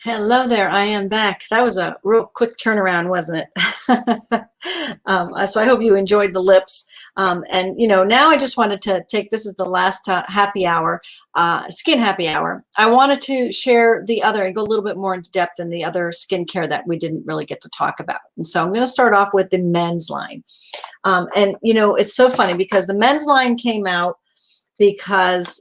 Hello there, I am back. That was a real quick turnaround, wasn't it? So I hope you enjoyed the lips. And now I just wanted to take this is the last happy hour, skin happy hour. I wanted to share the other and go a little bit more into depth in the other skincare that we didn't really get to talk about. And so I'm going to start off with the men's line. It's so funny because the men's line came out because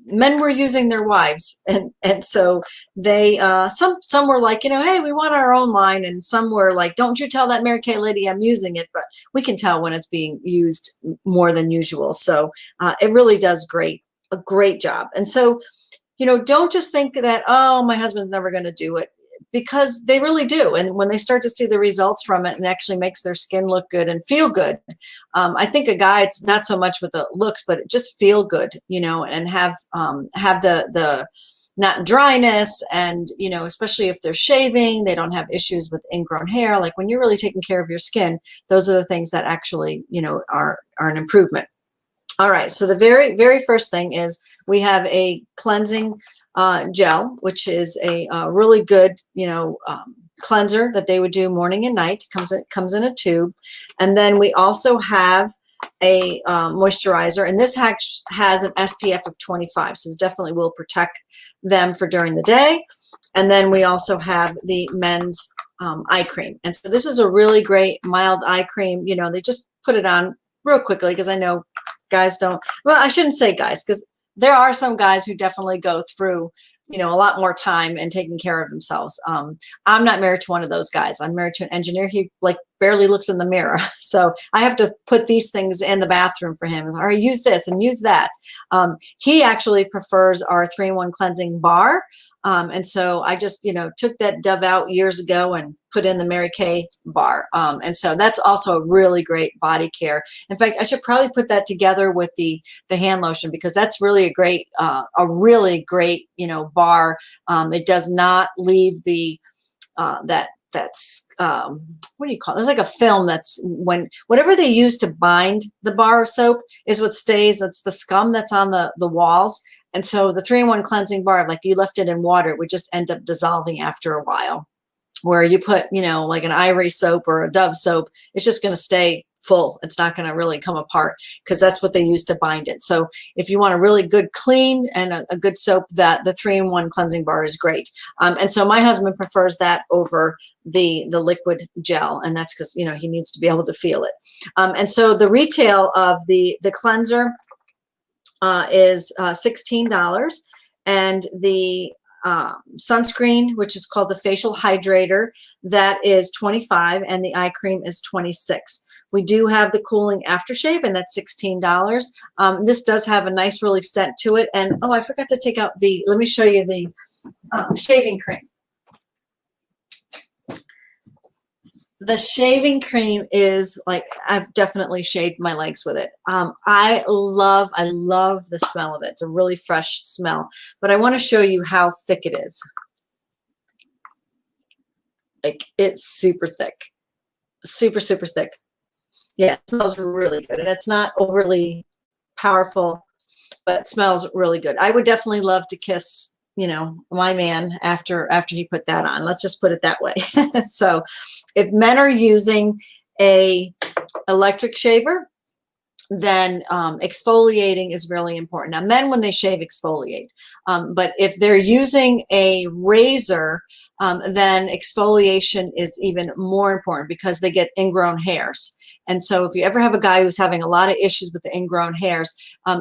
men were using their wives, and so they some were like, hey, we want our own line, and some were like, don't you tell that Mary Kay lady I'm using it. But we can tell when it's being used more than usual, so it really does a great job. And so don't just think that, oh, my husband's never going to do it, because they really do. And when they start to see the results from it and actually makes their skin look good and feel good, I think a guy, it's not so much with the looks, but just feel good, and have the not dryness, and especially if they're shaving, they don't have issues with ingrown hair. Like when you're really taking care of your skin, those are the things that actually are an improvement. All right, so the very first thing is we have a cleansing gel, which is a really good, cleanser that they would do morning and night. Comes in a tube. And then we also have a moisturizer, and this has an SPF of 25, so it definitely will protect them for during the day. And then we also have the men's eye cream. And so this is a really great mild eye cream. They just put it on real quickly, because I know guys don't, well, I shouldn't say guys, because there are some guys who definitely go through, a lot more time and taking care of themselves. I'm not married to one of those guys. I'm married to an engineer. He like barely looks in the mirror. So I have to put these things in the bathroom for him. All right, use this and use that. He actually prefers our 3-in-1 cleansing bar. And so I just, took that Dove out years ago and put in the Mary Kay bar. And so that's also a really great body care. In fact, I should probably put that together with the hand lotion, because that's really a really great, bar. It does not leave the, that's what do you call it? There's like a film that's whatever they use to bind the bar of soap is what stays. It's the scum that's on the walls. And so the 3-in-1 cleansing bar, like you left it in water, it would just end up dissolving after a while. Where you put, like an Ivory soap or a Dove soap, it's just going to stay full. It's not going to really come apart, because that's what they use to bind it. So if you want a really good clean and a good soap, that the 3-in-1 cleansing bar is great. And so my husband prefers that over the liquid gel, and that's because he needs to be able to feel it. And so the retail of the cleanser is $16, and the sunscreen, which is called the facial hydrator, that is $25, and the eye cream is $26. We do have the cooling aftershave, and that's $16. This does have a nice really scent to it. And oh, I forgot to take out let me show you the shaving cream. The shaving cream is like, I've definitely shaved my legs with it. I love the smell of it. It's a really fresh smell, but I want to show you how thick it is. Like, it's super thick, super thick. Yeah, it smells really good, and it's not overly powerful, but it smells really good. I would definitely love to kiss my man after he put that on. Let's just put it that way. So if men are using a electric shaver, then exfoliating is really important. Now, men, when they shave, exfoliate. But if they're using a razor, then exfoliation is even more important, because they get ingrown hairs. And so if you ever have a guy who's having a lot of issues with the ingrown hairs,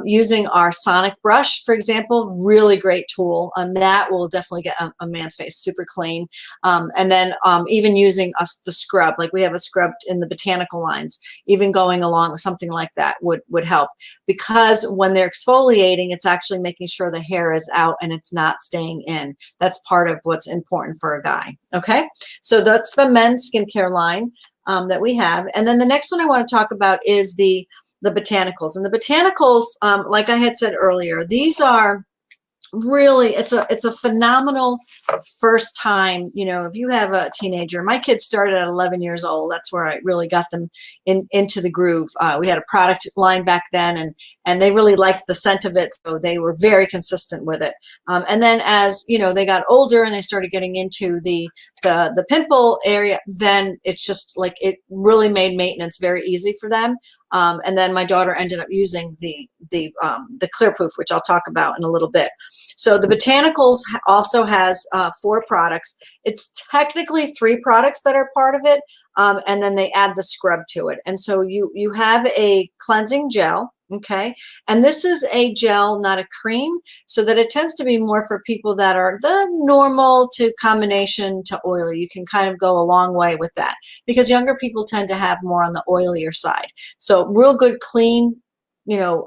using our sonic brush, for example, really great tool. That will definitely get a man's face super clean. And then even using the scrub, like we have a scrub in the Botanical lines, even going along with something like that would help, because when they're exfoliating, it's actually making sure the hair is out and it's not staying in. That's part of what's important for a guy. Okay, so that's the men's skincare line that we have. And then the next one I want to talk about is the Botanicals. And the Botanicals, like I had said earlier, these are really, it's a phenomenal first time. You know, if you have a teenager, my kids started at 11 years old. That's where I really got them into the groove. We had a product line back then, and they really liked the scent of it, so they were very consistent with it. And then as you know, they got older and they started getting into the pimple area, then it's just like it really made maintenance very easy for them. And then my daughter ended up using the Clearproof, which I'll talk about in a little bit. So the Botanicals also has 4 products. It's technically 3 products that are part of it, and then they add the scrub to it. And so you have a cleansing gel, okay? And this is a gel, not a cream, so that it tends to be more for people that are the normal to combination to oily. You can kind of go a long way with that because younger people tend to have more on the oilier side. So real good, clean, you know,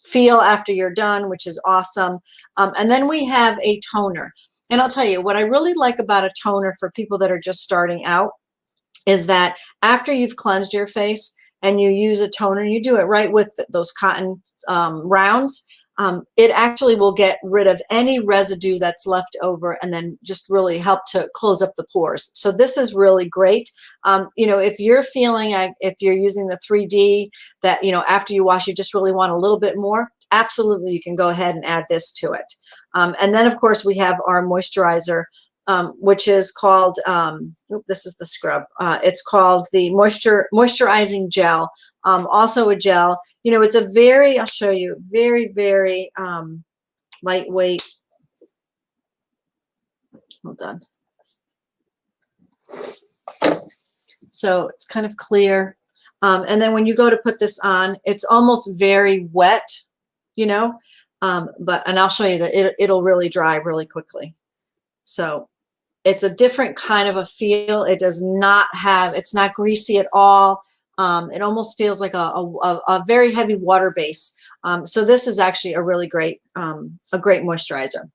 feel after you're done, which is awesome. And then we have a toner. And I'll tell you, what I really like about a toner for people that are just starting out is that after you've cleansed your face and you use a toner, you do it right with those cotton rounds, it actually will get rid of any residue that's left over and then just really help to close up the pores. So this is really great. You know, if you're feeling like if you're using the 3D that, you know, after you wash, you just really want a little bit more, absolutely, you can go ahead and add this to it. And then, of course, we have our moisturizer, which is called, this is the scrub. It's called the moisturizing gel, also a gel. You know, it's a very, I'll show you, very, very lightweight. Hold on. So it's kind of clear. And then when you go to put this on, it's almost very wet, you know, and I'll show you that it'll really dry really quickly. So it's a different kind of a feel. It does not have, it's not greasy at all. It almost feels like a very heavy water base. So this is actually a really great, a great moisturizer.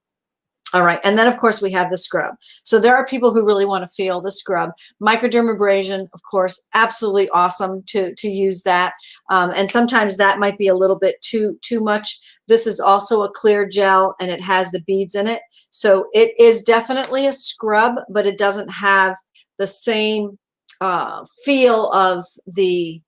All right, and then of course we have the scrub. So there are people who really want to feel the scrub. Microdermabrasion, of course, absolutely awesome to use that. And sometimes that might be a little bit too much. This is also a clear gel and it has the beads in it. So it is definitely a scrub, but it doesn't have the same feel of the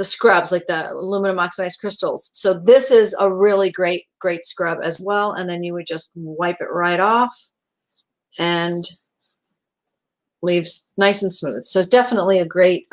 scrubs, like the aluminum oxidized crystals. So this is a really great scrub as well. And then you would just wipe it right off and leaves nice and smooth. So it's definitely a great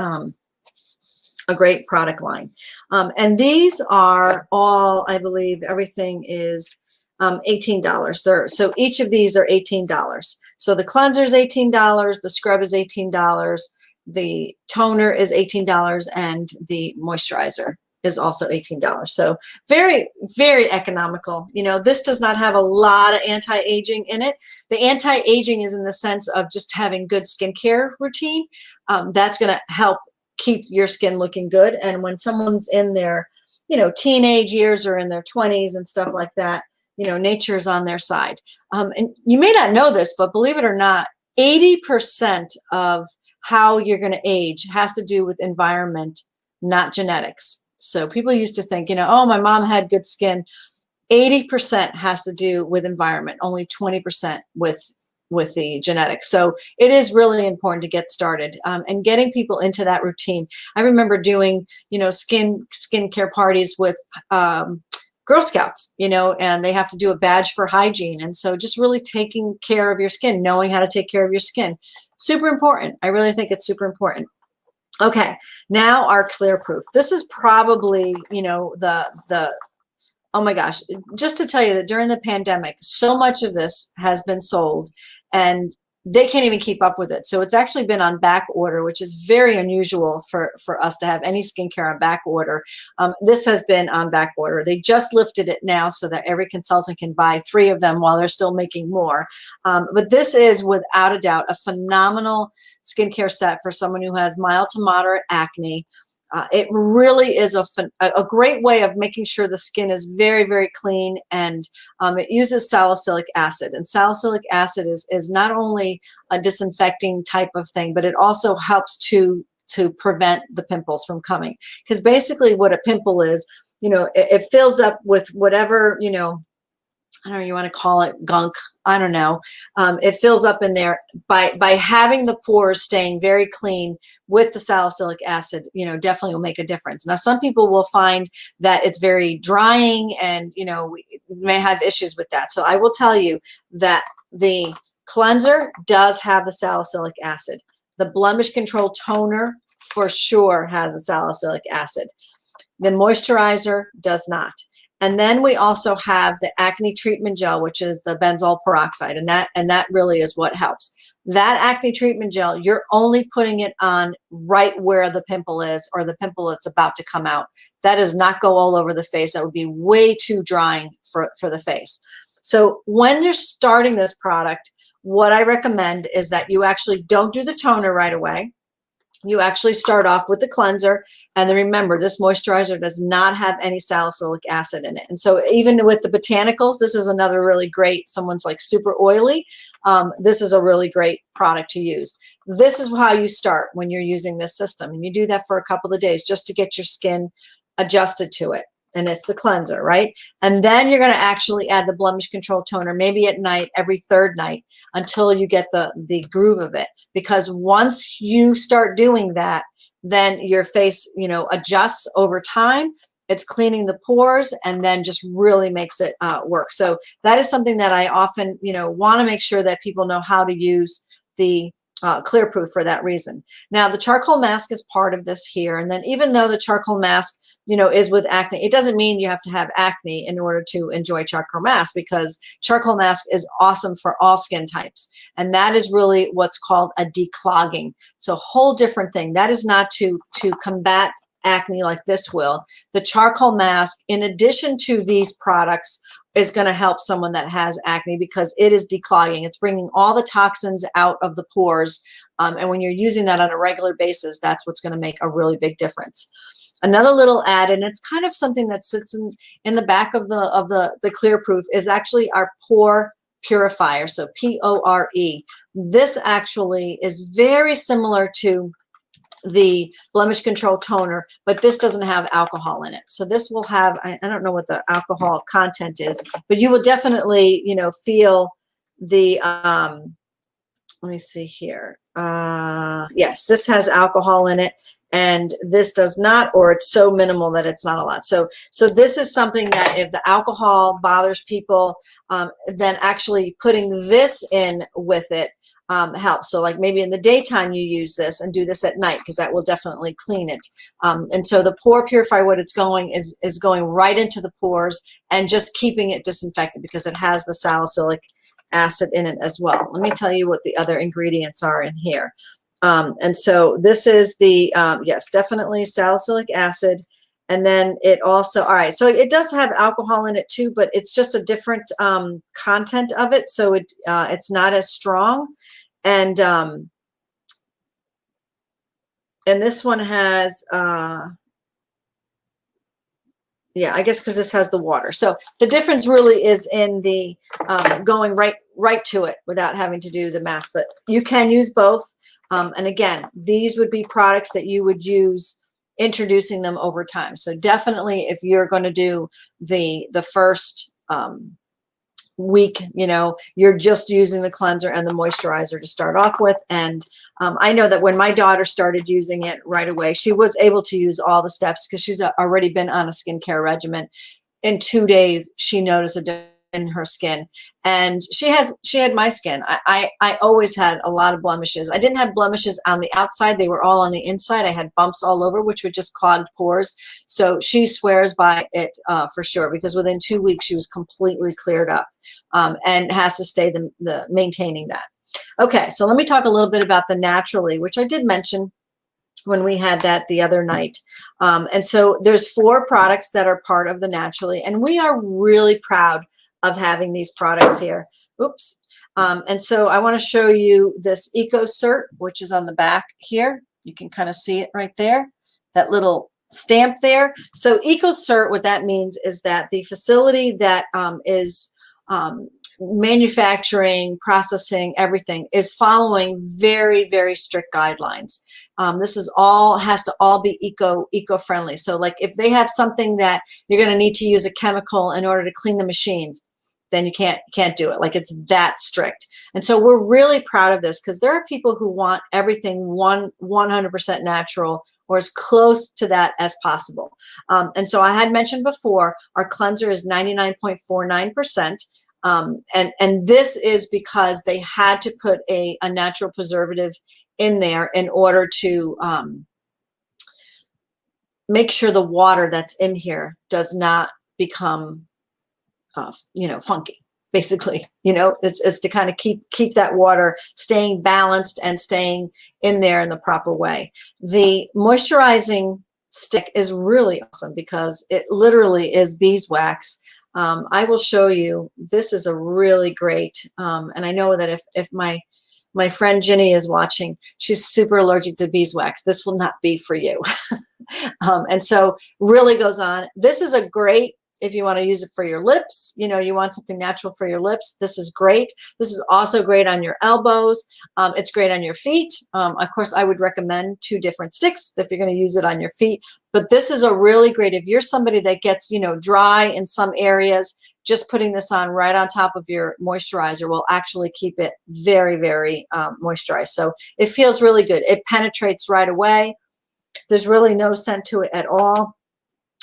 product line. And these are all, I believe, everything is $18. So each of these are $18. So the cleanser is $18, the scrub is $18. The toner is $18 and the moisturizer is also $18. So very, very economical. You know, this does not have a lot of anti-aging in it. The anti-aging is in the sense of just having good skincare routine. That's going to help keep your skin looking good. And when someone's in their, you know, teenage years or in their 20s and stuff like that, you know, nature is on their side. And you may not know this, but believe it or not, 80% of how you're going to age has to do with environment, not genetics. So people used to think, you know, oh, my mom had good skin. 80% has to do with environment, only 20% with the genetics. So it is really important to get started and getting people into that routine. I remember doing, you know, skincare parties with Girl Scouts, you know, and they have to do a badge for hygiene. And so just really taking care of your skin, knowing how to take care of your skin. Super important. I really think it's super important. Okay, now our Clearproof. This is probably, you know, the oh my gosh, just to tell you that during the pandemic, so much of this has been sold and they can't even keep up with it. So it's actually been on back order, which is very unusual for us to have any skincare on back order. This has been on back order. They just lifted it now so that every consultant can buy 3 of them while they're still making more. But this is without a doubt a phenomenal skincare set for someone who has mild to moderate acne. It really is a great way of making sure the skin is very, very clean, and it uses salicylic acid. And salicylic acid is not only a disinfecting type of thing, but it also helps to prevent the pimples from coming. Because basically what a pimple is, you know, it fills up with whatever, you know, I don't know, you want to call it gunk. I don't know. It fills up in there by having the pores staying very clean with the salicylic acid, definitely will make a difference. Now, some people will find that it's very drying and, we may have issues with that. So I will tell you that the cleanser does have the salicylic acid. The blemish control toner for sure has the salicylic acid. The moisturizer does not. And then we also have the acne treatment gel, which is the benzoyl peroxide, and that really is what helps. That acne treatment gel, you're only putting it on right where the pimple is or the pimple that's about to come out. That does not go all over the face. That would be way too drying for the face. So when you're starting this product, what I recommend is that you actually don't do the toner right away. You actually start off with the cleanser, and then remember, this moisturizer does not have any salicylic acid in it. And so even with the Botanicals, this is another really great, someone's like super oily, this is a really great product to use. This is how you start when you're using this system, and you do that for a couple of days just to get your skin adjusted to it. And it's the cleanser, right? And then you're going to actually add the blemish control toner, maybe at night, every third night, until you get the groove of it. Because once you start doing that, then your face, adjusts over time. It's cleaning the pores and then just really makes it work. So that is something that I often, want to make sure that people know how to use the Clearproof for that reason. Now, the charcoal mask is part of this here. And then even though the charcoal mask is with acne, it doesn't mean you have to have acne in order to enjoy charcoal mask, because charcoal mask is awesome for all skin types. And that is really what's called a declogging. So a whole different thing. That is not to combat acne like this will. The charcoal mask, in addition to these products, is going to help someone that has acne because it is declogging. It's bringing all the toxins out of the pores. And when you're using that on a regular basis, that's what's going to make a really big difference. Another little add, and it's kind of something that sits in the back of the Clearproof, is actually our pore purifier. So P-O-R-E. This actually is very similar to the blemish control toner, but this doesn't have alcohol in it. So this will have, I don't know what the alcohol content is, but you will definitely, feel the, let me see here. Yes, this has alcohol in it, and this does not, or it's so minimal that it's not a lot. So this is something that if the alcohol bothers people, then actually putting this in with it helps. So like maybe in the daytime you use this and do this at night, because that will definitely clean it. And so the pore purifier, what it's going is going right into the pores and just keeping it disinfected because it has the salicylic acid in it as well. Let me tell you what the other ingredients are in here. And so this is the, yes, definitely salicylic acid. And then it also, all right, so it does have alcohol in it too, but it's just a different content of it. So it's not as strong. And this one has, yeah, I guess because this has the water. So the difference really is in the going right to it without having to do the mask, but you can use both. And again, these would be products that you would use introducing them over time. So definitely if you're going to do the first week, you're just using the cleanser and the moisturizer to start off with. And I know that when my daughter started using it right away, she was able to use all the steps because she's already been on a skincare regimen. In 2 days, she noticed a difference in her skin, and she had my skin. I always had a lot of blemishes. I didn't have blemishes on the outside. They were all on the inside. I had bumps all over, which were just clogged pores. So she swears by it for sure, because within 2 weeks she was completely cleared up, and has to stay maintaining that. Okay, so let me talk a little bit about the Naturally, which I did mention when we had that the other night. And so there's 4 products that are part of the Naturally, and we are really proud of having these products here. Oops. And so I want to show you this EcoCert, which is on the back here. You can kind of see it right there, that little stamp there. So EcoCert, what that means is that the facility that is manufacturing, processing, everything is following very, very strict guidelines. This is has to all be eco-friendly. So like if they have something that you're going to need to use a chemical in order to clean the machines, then you can't do it. Like, it's that strict. And so we're really proud of this, because there are people who want everything 100% natural, or as close to that as possible. And so I had mentioned before, our cleanser is 99.49%. And this is because they had to put a natural preservative in there in order to make sure the water that's in here does not become, funky. Basically, it's to kind of keep that water staying balanced and staying in there in the proper way. The moisturizing stick is really awesome because it literally is beeswax. I will show you. This is a really great, and I know that if my friend Ginny is watching, she's super allergic to beeswax. This will not be for you. And so really goes on. This is a great, if you want to use it for your lips, you want something natural for your lips, this is great. This is also great on your elbows. It's great on your feet. Of course, I would recommend 2 different sticks if you're going to use it on your feet. But this is a really great, if you're somebody that gets, dry in some areas, just putting this on right on top of your moisturizer will actually keep it very, very moisturized. So it feels really good. It penetrates right away. There's really no scent to it at all.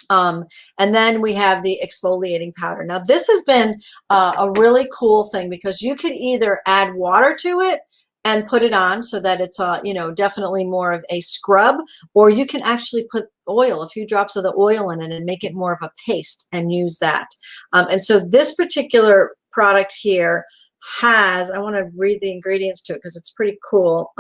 And then we have the exfoliating powder. Now, this has been a really cool thing, because you could either add water to it and put it on so that it's definitely more of a scrub, or you can actually put oil, a few drops of the oil in it, and make it more of a paste and use that. And so this particular product here has, I want to read the ingredients to it because it's pretty cool.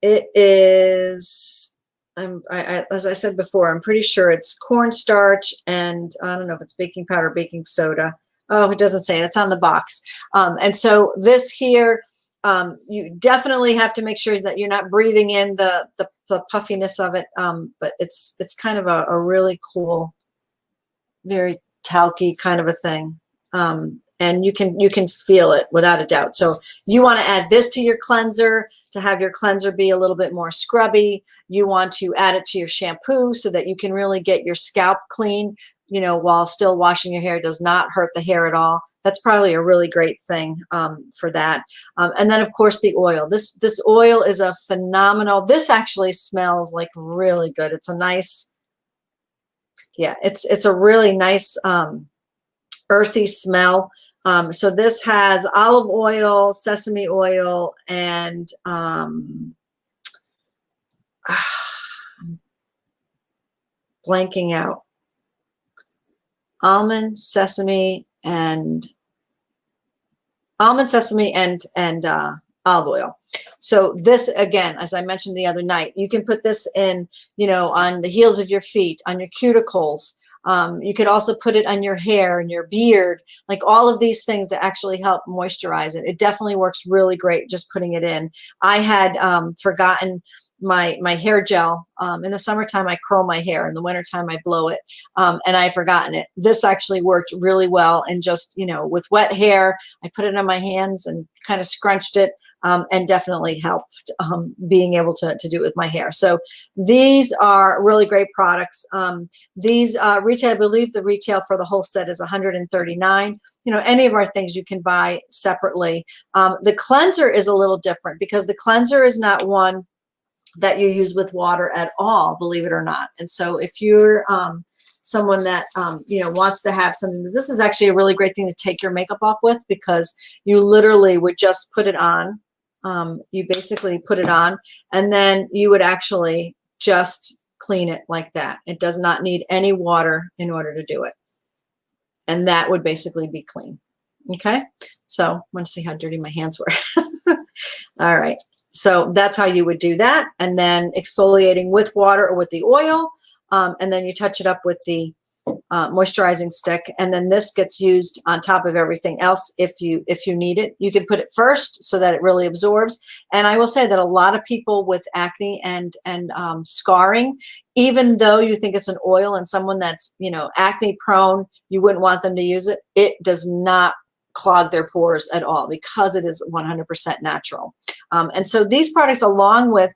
It is, as I said before, I'm pretty sure it's cornstarch, and I don't know if it's baking powder, baking soda. Oh, it doesn't say it. It's on the box. And so this here, you definitely have to make sure that you're not breathing in the puffiness of it. But it's kind of a really cool, very talky kind of a thing. And you can feel it without a doubt. So you want to add this to your cleanser to have your cleanser be a little bit more scrubby. You want to add it to your shampoo so that you can really get your scalp clean, while still washing your hair. It does not hurt the hair at all. That's probably a really great thing for that. And then, of course, the oil. This oil is a phenomenal. This actually smells like really good. It's a nice, yeah, it's a really nice earthy smell. So this has olive oil, sesame oil, and blanking out. Almond, sesame, and olive oil. So this, again, as I mentioned the other night, you can put this in, on the heels of your feet, on your cuticles. You could also put it on your hair and your beard, like all of these things to actually help moisturize it. It definitely works really great just putting it in. I had forgotten my hair gel. In the summertime, I curl my hair. In the wintertime, I blow it. And I had forgotten it. This actually worked really well. And just, with wet hair, I put it on my hands and kind of scrunched it. And definitely helped being able to do it with my hair. So these are really great products. These retail, I believe the retail for the whole set is $139. Any of our things you can buy separately. The cleanser is a little different because the cleanser is not one that you use with water at all, believe it or not. And so if you're someone that wants to have something, this is actually a really great thing to take your makeup off with, because you literally would just put it on. You basically put it on, and then you would actually just clean it like that. It does not need any water in order to do it. And that would basically be clean. Okay. So I want to see how dirty my hands were. All right. So that's how you would do that. And then exfoliating with water or with the oil. And then you touch it up with the moisturizing stick, and then this gets used on top of everything else if you need it. You can put it first so that it really absorbs. And I will say that a lot of people with acne and scarring, even though you think it's an oil, and someone that's acne prone, you wouldn't want them to use it. It does not clog their pores at all because it is 100% natural. And so these products, along with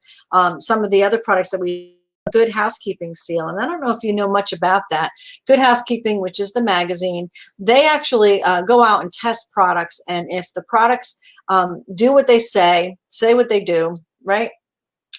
some of the other products that we Good Housekeeping seal. And I don't know if you know much about that. Good Housekeeping, which is the magazine, they actually go out and test products. And if the products do what they say what they do, right?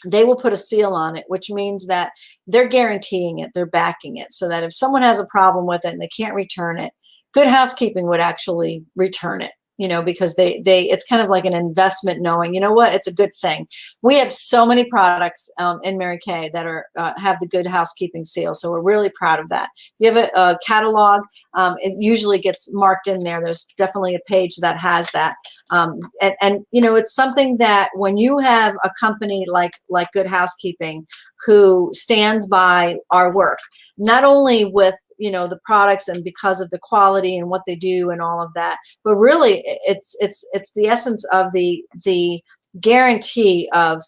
They will put a seal on it, which means that they're guaranteeing it, they're backing it, so that if someone has a problem with it and they can't return it, Good Housekeeping would actually return it, you know, because it's kind of like an investment, knowing, you know what, it's a good thing. We have so many products in Mary Kay that are have the Good Housekeeping seal, so we're really proud of that. You have a catalog, it usually gets marked in there. There's definitely a page that has that. And you know, it's something that when you have a company like Good Housekeeping, who stands by our work, not only with, you know, the products and because of the quality and what they do and all of that, but really it's the essence of the guarantee of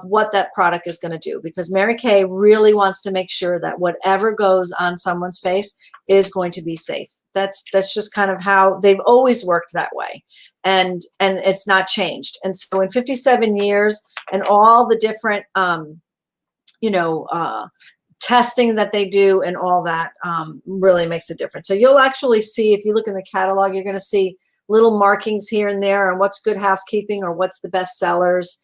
what that product is going to do, because Mary Kay really wants to make sure that whatever goes on someone's face is going to be safe. That's just kind of how they've always worked that way, and it's not changed. And so in 57 years and all the different you know, testing that they do and all that really makes a difference. So you'll actually see, if you look in the catalog, you're going to see little markings here and there on what's Good Housekeeping or what's the best sellers.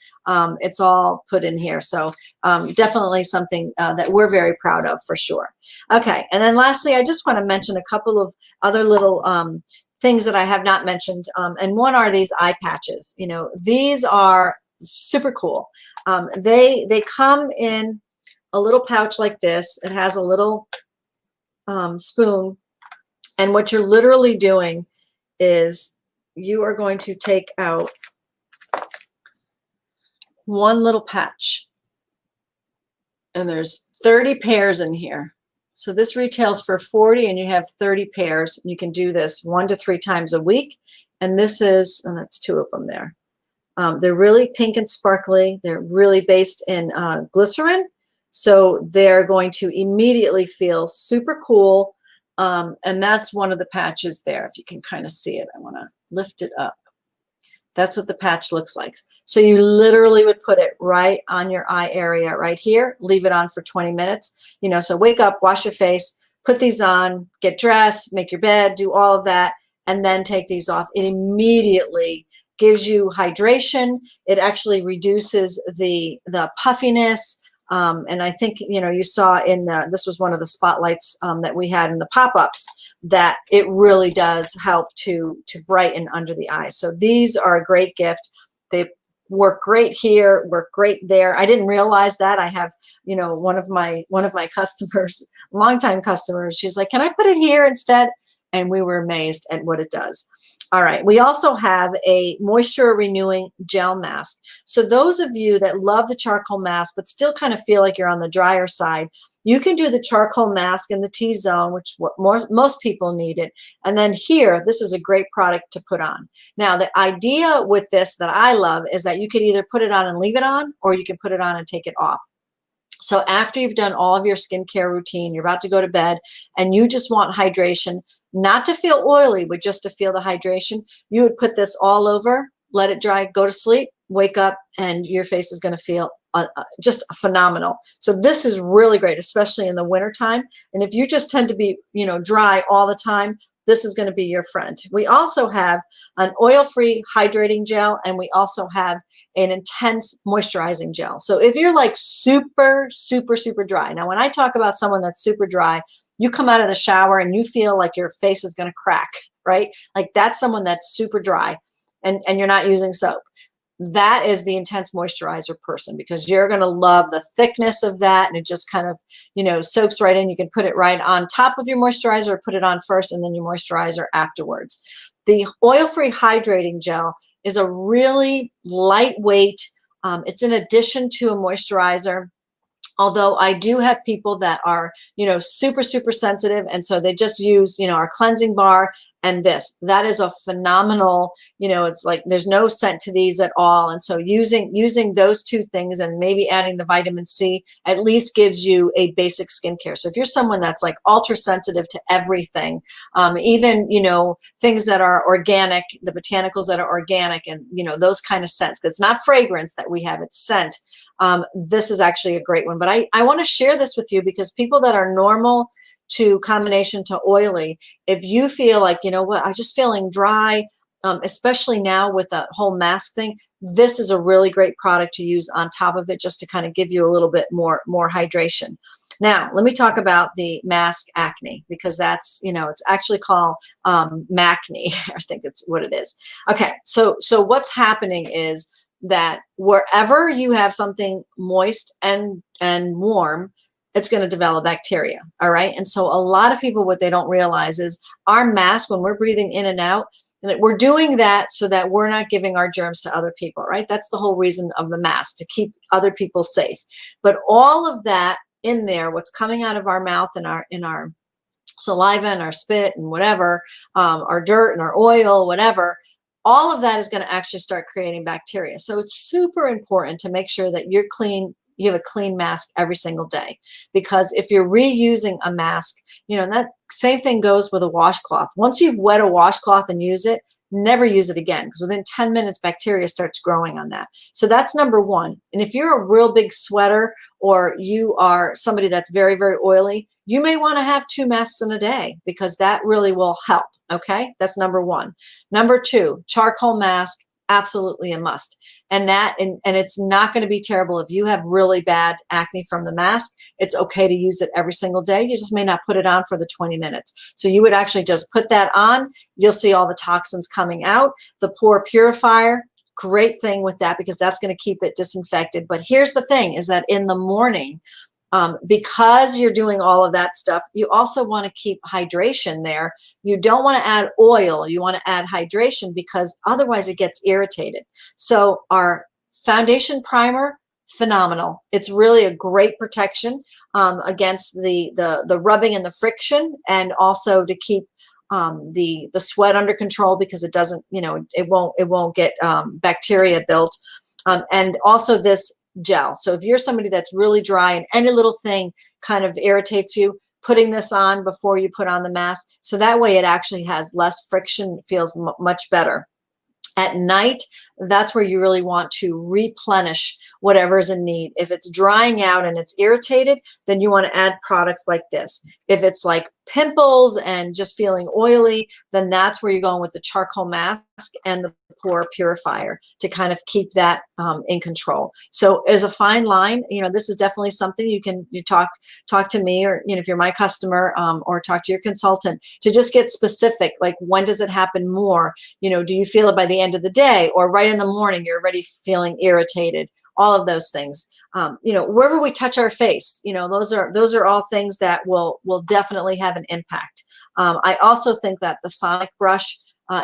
It's all put in here. So definitely something that we're very proud of, for sure. Okay, and then lastly, I just want to mention a couple of other little things that I have not mentioned, and one are these eye patches. You know, these are super cool. They come in a little pouch like this. It has a little spoon, and what you're literally doing is you are going to take out one little patch, and there's 30 pairs in here. So this retails for $40, and you have 30 pairs. You can do this 1 to 3 times a week, and this is, and that's 2 of them there. They're really pink and sparkly. They're really based in glycerin. So they're going to immediately feel super cool. And that's one of the patches there. If you can kind of see it, I want to lift it up. That's what the patch looks like. So you literally would put it right on your eye area right here, leave it on for 20 minutes. You know, so wake up, wash your face, put these on, get dressed, make your bed, do all of that, and then take these off. It immediately gives you hydration. It actually reduces the puffiness. And I think, you know, you saw in this was one of the spotlights that we had in the pop-ups, that it really does help to brighten under the eyes. So these are a great gift. They work great here, work great there. I didn't realize that. I have, you know, one of my customers, longtime customers, she's like, can I put it here instead? And we were amazed at what it does. All right, we also have a moisture renewing gel mask. So those of you that love the charcoal mask but still kind of feel like you're on the drier side, you can do the charcoal mask in the T-zone, which most people need it. And then here, this is a great product to put on. Now, the idea with this that I love is that you could either put it on and leave it on, or you can put it on and take it off. So after you've done all of your skincare routine, you're about to go to bed, and you just want hydration, not to feel oily, but just to feel the hydration, you would put this all over, let it dry, go to sleep, wake up, and your face is going to feel just phenomenal. So this is really great, especially in the wintertime. And if you just tend to be, you know, dry all the time, this is going to be your friend. We also have an oil-free hydrating gel, and we also have an intense moisturizing gel. So if you're like super, super, super dry. Now, when I talk about someone that's super dry, you come out of the shower and you feel like your face is going to crack, right? Like that's someone that's super dry, and you're not using soap. That is the intense moisturizer person, because you're going to love the thickness of that, and it just kind of, you know, soaks right in. You can put it right on top of your moisturizer, or put it on first and then your moisturizer afterwards. The oil-free hydrating gel is a really lightweight, it's in addition to a moisturizer. Although I do have people that are, you know, super, super sensitive, and so they just use, you know, our cleansing bar and this. That is a phenomenal, it's like there's no scent to these at all. And so using those two things and maybe adding the vitamin C at least gives you a basic skincare. So if you're someone that's like ultra sensitive to everything, even, things that are organic, the botanicals that are organic, and, those kind of scents, 'cause it's not fragrance that we have, it's scent. This is actually a great one. But I want to share this with you because people that are normal to combination to oily, if you feel like, what, I'm just feeling dry, especially now with the whole mask thing, this is a really great product to use on top of it just to kind of give you a little bit more hydration. Now, let me talk about the mask acne, because that's, it's actually called MACNE. I think it's what it is. Okay, so what's happening is that wherever you have something moist and warm, it's going to develop bacteria. All right. And so a lot of people, what they don't realize is our mask, when we're breathing in and out, and we're doing that so that we're not giving our germs to other people, right? That's the whole reason of the mask, to keep other people safe. But all of that in there, what's coming out of our mouth and in our saliva and our spit and whatever, our dirt and our oil, whatever, all of that is going to actually start creating bacteria. So it's super important to make sure that you're clean. You have a clean mask every single day, because if you're reusing a mask, and that same thing goes with a washcloth. Once you've wet a washcloth and use it, never use it again, because within 10 minutes, bacteria starts growing on that. So that's number one. And if you're a real big sweater, or you are somebody that's very, very oily, you may want to have 2 masks in a day, because that really will help. Okay, that's number one. Number two, charcoal mask, absolutely a must. And it's not going to be terrible if you have really bad acne from the mask. It's okay to use it every single day. You just may not put it on for the 20 minutes. So you would actually just put that on. You'll see all the toxins coming out. The pore purifier, great thing with that, because that's going to keep it disinfected. But here's the thing, is that in the morning, because you're doing all of that stuff, you also want to keep hydration there. You don't want to add oil. You want to add hydration, because otherwise it gets irritated. So our foundation primer, phenomenal. It's really a great protection against the rubbing and the friction, and also to keep the sweat under control, because it doesn't, it won't get bacteria built. And also this gel. So if you're somebody that's really dry and any little thing kind of irritates you, putting this on before you put on the mask, so that way it actually has less friction, feels much better. At night, that's where you really want to replenish whatever's in need. If it's drying out and it's irritated, then you want to add products like this. If it's like pimples and just feeling oily, then that's where you're going with the charcoal mask and the pore purifier to kind of keep that in control. So as a fine line, this is definitely something you talk to me, or if you're my customer, or talk to your consultant to just get specific. Like, when does it happen more? Do you feel it by the end of the day, or right in the morning you're already feeling irritated? All of those things. Wherever we touch our face, those are all things that will definitely have an impact. I also think that the sonic brush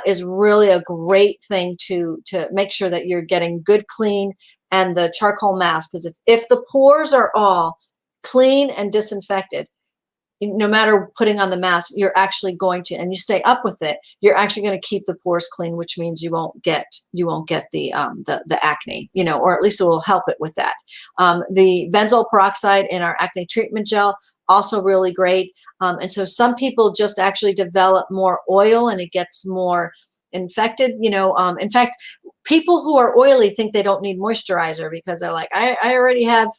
is really a great thing to make sure that you're getting good clean, and the charcoal mask, because if the pores are all clean and disinfected, no matter putting on the mask, you're actually going to, and you stay up with it, you're actually going to keep the pores clean, which means you won't get the acne, or at least it will help it with that. The benzoyl peroxide in our acne treatment gel, also really great. And so some people just actually develop more oil and it gets more infected. In fact, people who are oily think they don't need moisturizer, because they're like, I already have,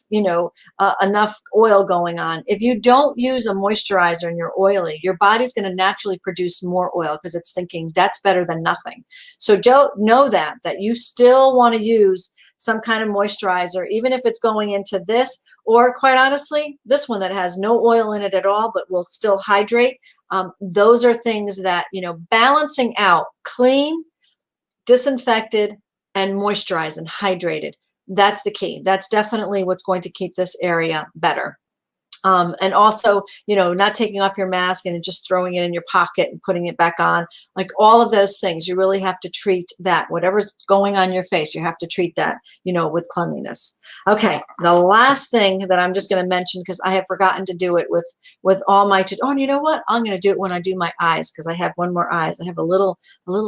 enough oil going on. If you don't use a moisturizer and you're oily, your body's going to naturally produce more oil, because it's thinking that's better than nothing. So know that you still want to use some kind of moisturizer, even if it's going into this, or quite honestly, this one that has no oil in it at all, but will still hydrate. Those are things that, balancing out clean, disinfected, and moisturized and hydrated. That's the key. That's definitely what's going to keep this area better. And also, you know, not taking off your mask and just throwing it in your pocket and putting it back on, like all of those things, you really have to treat that, whatever's going on your face, you have to treat that, you know, with cleanliness. Okay, the last thing that I'm just going to mention, because I have forgotten to do it with all my, oh, and you know what? I'm going to do it when I do my eyes, because I have one more eyes. I have a little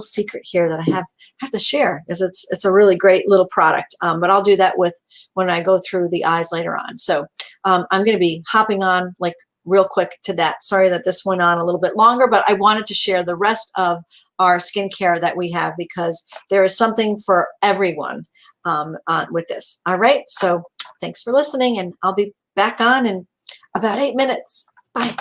secret here that I have to share, because it's a really great little product. But I'll do that with when I go through the eyes later on. So I'm going to be hopping on like real quick to that. Sorry that this went on a little bit longer, but I wanted to share the rest of our skincare that we have, because there is something for everyone with this. All right. So thanks for listening, and I'll be back on in about 8 minutes. Bye.